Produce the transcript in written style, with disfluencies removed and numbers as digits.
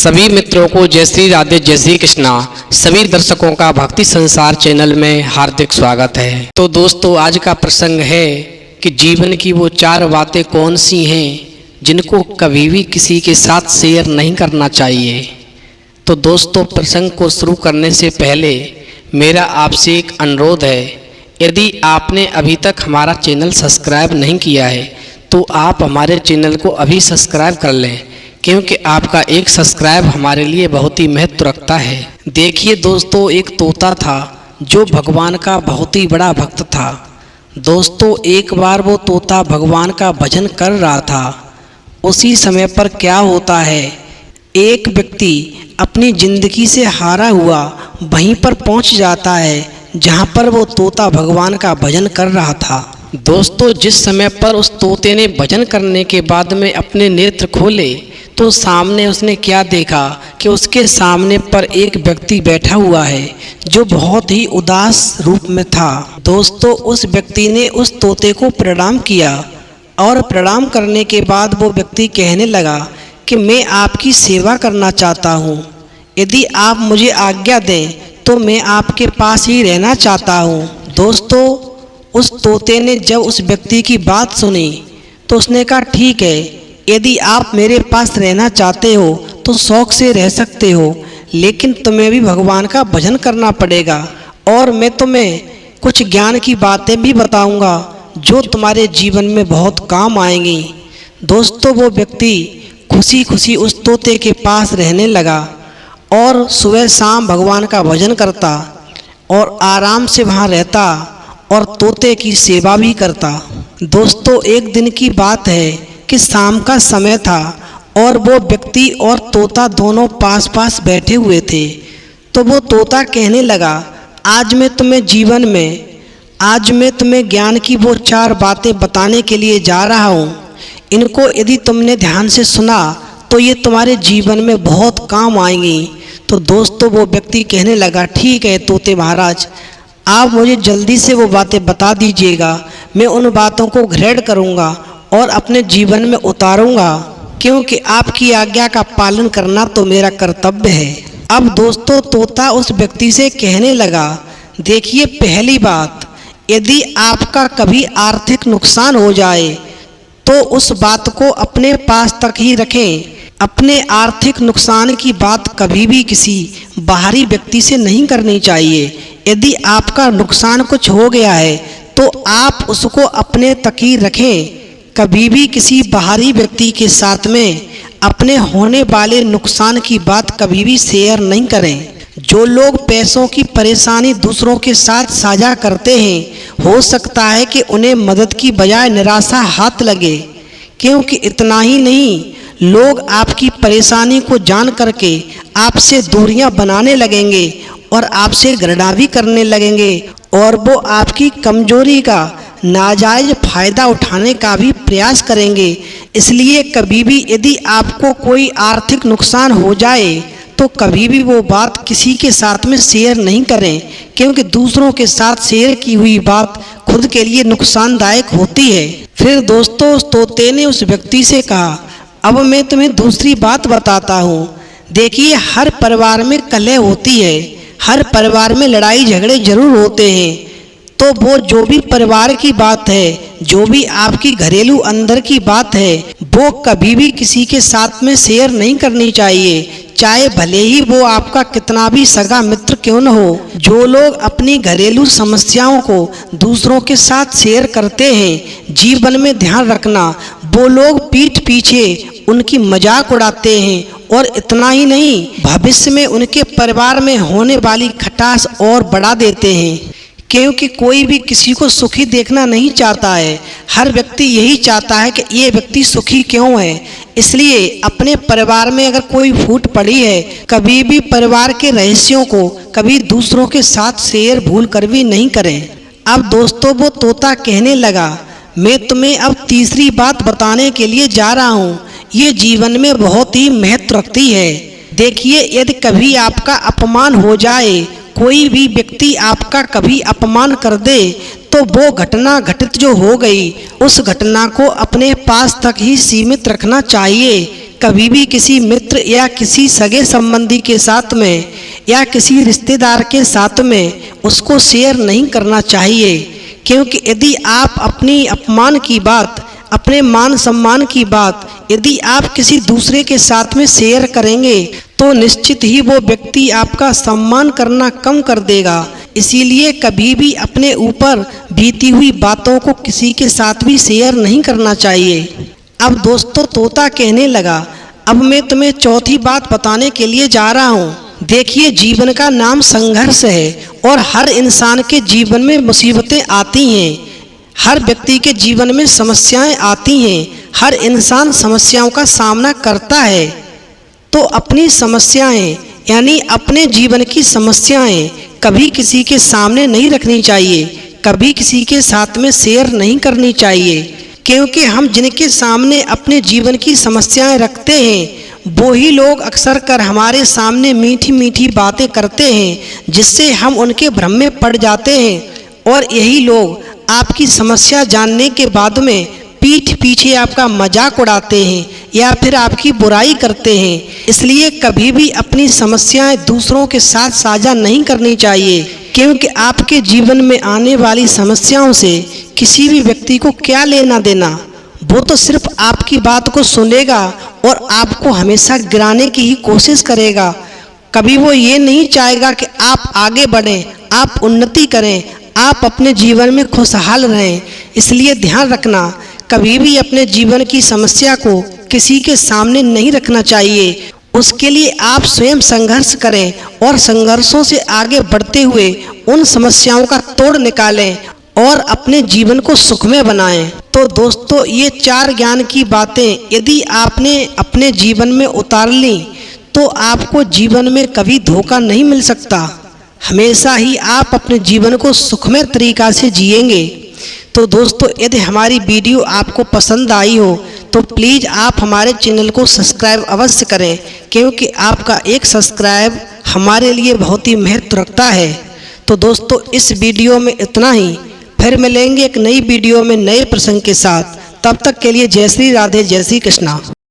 सभी मित्रों को जय श्री राधे जय श्री कृष्णा। सभी दर्शकों का भक्ति संसार चैनल में हार्दिक स्वागत है। तो दोस्तों, आज का प्रसंग है कि जीवन की वो 4 बातें कौन सी हैं जिनको कभी भी किसी के साथ शेयर नहीं करना चाहिए। तो दोस्तों, प्रसंग को शुरू करने से पहले मेरा आपसे एक अनुरोध है, यदि आपने अभी तक हमारा चैनल सब्सक्राइब नहीं किया है तो आप हमारे चैनल को अभी सब्सक्राइब कर लें, क्योंकि आपका एक सब्सक्राइब हमारे लिए बहुत ही महत्व रखता है। देखिए दोस्तों, एक तोता था जो भगवान का बहुत ही बड़ा भक्त था। दोस्तों, एक बार वो तोता भगवान का भजन कर रहा था। उसी समय पर क्या होता है, एक व्यक्ति अपनी ज़िंदगी से हारा हुआ वहीं पर पहुंच जाता है जहां पर वो तोता भगवान का भजन कर रहा था। दोस्तों, जिस समय पर उस तोते ने भजन करने के बाद में अपने नेत्र खोले तो सामने उसने क्या देखा कि उसके सामने पर एक व्यक्ति बैठा हुआ है जो बहुत ही उदास रूप में था। दोस्तों, उस व्यक्ति ने उस तोते को प्रणाम किया और प्रणाम करने के बाद वो व्यक्ति कहने लगा कि मैं आपकी सेवा करना चाहता हूँ, यदि आप मुझे आज्ञा दें तो मैं आपके पास ही रहना चाहता हूँ। दोस्तों, उस तोते ने जब उस व्यक्ति की बात सुनी तो उसने कहा, ठीक है, यदि आप मेरे पास रहना चाहते हो तो शौक से रह सकते हो, लेकिन तुम्हें भी भगवान का भजन करना पड़ेगा और मैं तुम्हें कुछ ज्ञान की बातें भी बताऊंगा जो तुम्हारे जीवन में बहुत काम आएंगी। दोस्तों, वो व्यक्ति खुशी खुशी उस तोते के पास रहने लगा और सुबह शाम भगवान का भजन करता और आराम से वहाँ रहता और तोते की सेवा भी करता। दोस्तों, एक दिन की बात है कि शाम का समय था और वो व्यक्ति और तोता दोनों पास पास बैठे हुए थे। तो वो तोता कहने लगा, आज मैं तुम्हें ज्ञान की वो 4 बातें बताने के लिए जा रहा हूँ। इनको यदि तुमने ध्यान से सुना तो ये तुम्हारे जीवन में बहुत काम आएंगी। तो दोस्तों, वो व्यक्ति कहने लगा, ठीक है तोते महाराज, आप मुझे जल्दी से वो बातें बता दीजिएगा, मैं उन बातों को ग्रहण करूँगा और अपने जीवन में उतारूंगा, क्योंकि आपकी आज्ञा का पालन करना तो मेरा कर्तव्य है। अब दोस्तों, तोता उस व्यक्ति से कहने लगा, देखिए, पहली बात, यदि आपका कभी आर्थिक नुकसान हो जाए तो उस बात को अपने पास तक ही रखें। अपने आर्थिक नुकसान की बात कभी भी किसी बाहरी व्यक्ति से नहीं करनी चाहिए। यदि आपका नुकसान कुछ हो गया है तो आप उसको अपने तक ही रखें, कभी भी किसी बाहरी व्यक्ति के साथ में अपने होने वाले नुकसान की बात कभी भी शेयर नहीं करें। जो लोग पैसों की परेशानी दूसरों के साथ साझा करते हैं, हो सकता है कि उन्हें मदद की बजाय निराशा हाथ लगे, क्योंकि इतना ही नहीं, लोग आपकी परेशानी को जान करके आपसे दूरियां बनाने लगेंगे और आपसे घृणा भी करने लगेंगे और वो आपकी कमजोरी का नाजायज फायदा उठाने का भी प्रयास करेंगे। इसलिए कभी भी यदि आपको कोई आर्थिक नुकसान हो जाए तो कभी भी वो बात किसी के साथ में शेयर नहीं करें, क्योंकि दूसरों के साथ शेयर की हुई बात खुद के लिए नुकसानदायक होती है। फिर दोस्तों, उस तोते ने उस व्यक्ति से कहा, अब मैं तुम्हें दूसरी बात बताता हूँ। देखिए, हर परिवार में कलह होती है, हर परिवार में लड़ाई झगड़े जरूर होते हैं। तो वो जो भी परिवार की बात है, जो भी आपकी घरेलू अंदर की बात है, वो कभी भी किसी के साथ में शेयर नहीं करनी चाहिए, चाहे भले ही वो आपका कितना भी सगा मित्र क्यों न हो। जो लोग अपनी घरेलू समस्याओं को दूसरों के साथ शेयर करते हैं, जीवन में ध्यान रखना, वो लोग पीठ पीछे उनकी मजाक उड़ाते हैं और इतना ही नहीं, भविष्य में उनके परिवार में होने वाली खटास और बढ़ा देते हैं, क्योंकि कोई भी किसी को सुखी देखना नहीं चाहता है। हर व्यक्ति यही चाहता है कि ये व्यक्ति सुखी क्यों है। इसलिए अपने परिवार में अगर कोई फूट पड़ी है, कभी भी परिवार के रहस्यों को कभी दूसरों के साथ शेयर भूल कर भी नहीं करें। अब दोस्तों, वो तोता कहने लगा, मैं तुम्हें अब तीसरी बात बताने के लिए जा रहा हूँ, ये जीवन में बहुत ही महत्व रखती है। देखिए, यदि कभी आपका अपमान हो जाए, कोई भी व्यक्ति आपका कभी अपमान कर दे, तो वो घटना घटित जो हो गई, उस घटना को अपने पास तक ही सीमित रखना चाहिए, कभी भी किसी मित्र या किसी सगे संबंधी के साथ में या किसी रिश्तेदार के साथ में उसको शेयर नहीं करना चाहिए, क्योंकि यदि आप अपनी अपमान की बात, अपने मान सम्मान की बात यदि आप किसी दूसरे के साथ में शेयर करेंगे तो निश्चित ही वो व्यक्ति आपका सम्मान करना कम कर देगा। इसीलिए कभी भी अपने ऊपर बीती हुई बातों को किसी के साथ भी शेयर नहीं करना चाहिए। अब दोस्तों तोता कहने लगा, अब मैं तुम्हें चौथी बात बताने के लिए जा रहा हूँ। देखिए, जीवन का नाम संघर्ष है और हर इंसान के जीवन में मुसीबतें आती हैं, हर व्यक्ति के जीवन में समस्याएं आती हैं, हर इंसान समस्याओं का सामना करता है। तो अपनी समस्याएं यानी अपने जीवन की समस्याएं कभी किसी के सामने नहीं रखनी चाहिए, कभी किसी के साथ में शेयर नहीं करनी चाहिए, क्योंकि हम जिनके सामने अपने जीवन की समस्याएं रखते हैं वो ही लोग अक्सर कर हमारे सामने मीठी मीठी बातें करते हैं जिससे हम उनके भ्रम में पड़ जाते हैं। और यही लोग आपकी समस्या जानने के बाद में पीठ पीछे आपका मजाक उड़ाते हैं या फिर आपकी बुराई करते हैं। इसलिए कभी भी अपनी समस्याएं दूसरों के साथ साझा नहीं करनी चाहिए, क्योंकि आपके जीवन में आने वाली समस्याओं से किसी भी व्यक्ति को क्या लेना देना। वो तो सिर्फ आपकी बात को सुनेगा और आपको हमेशा गिराने की ही कोशिश करेगा। कभी वो ये नहीं चाहेगा कि आप आगे बढ़ें, आप उन्नति करें, आप अपने जीवन में खुशहाल रहें। इसलिए ध्यान रखना, कभी भी अपने जीवन की समस्या को किसी के सामने नहीं रखना चाहिए। उसके लिए आप स्वयं संघर्ष करें और संघर्षों से आगे बढ़ते हुए उन समस्याओं का तोड़ निकालें और अपने जीवन को सुखमय बनाएं। तो दोस्तों, ये 4 ज्ञान की बातें यदि आपने अपने जीवन में उतार ली तो आपको जीवन में कभी धोखा नहीं मिल सकता। हमेशा ही आप अपने जीवन को सुखमय तरीका से जिएंगे। तो दोस्तों, यदि हमारी वीडियो आपको पसंद आई हो तो प्लीज़ आप हमारे चैनल को सब्सक्राइब अवश्य करें, क्योंकि आपका एक सब्सक्राइब हमारे लिए बहुत ही महत्व रखता है। तो दोस्तों, इस वीडियो में इतना ही। फिर मिलेंगे एक नई वीडियो में नए प्रसंग के साथ। तब तक के लिए जय श्री राधे, जय श्री कृष्णा।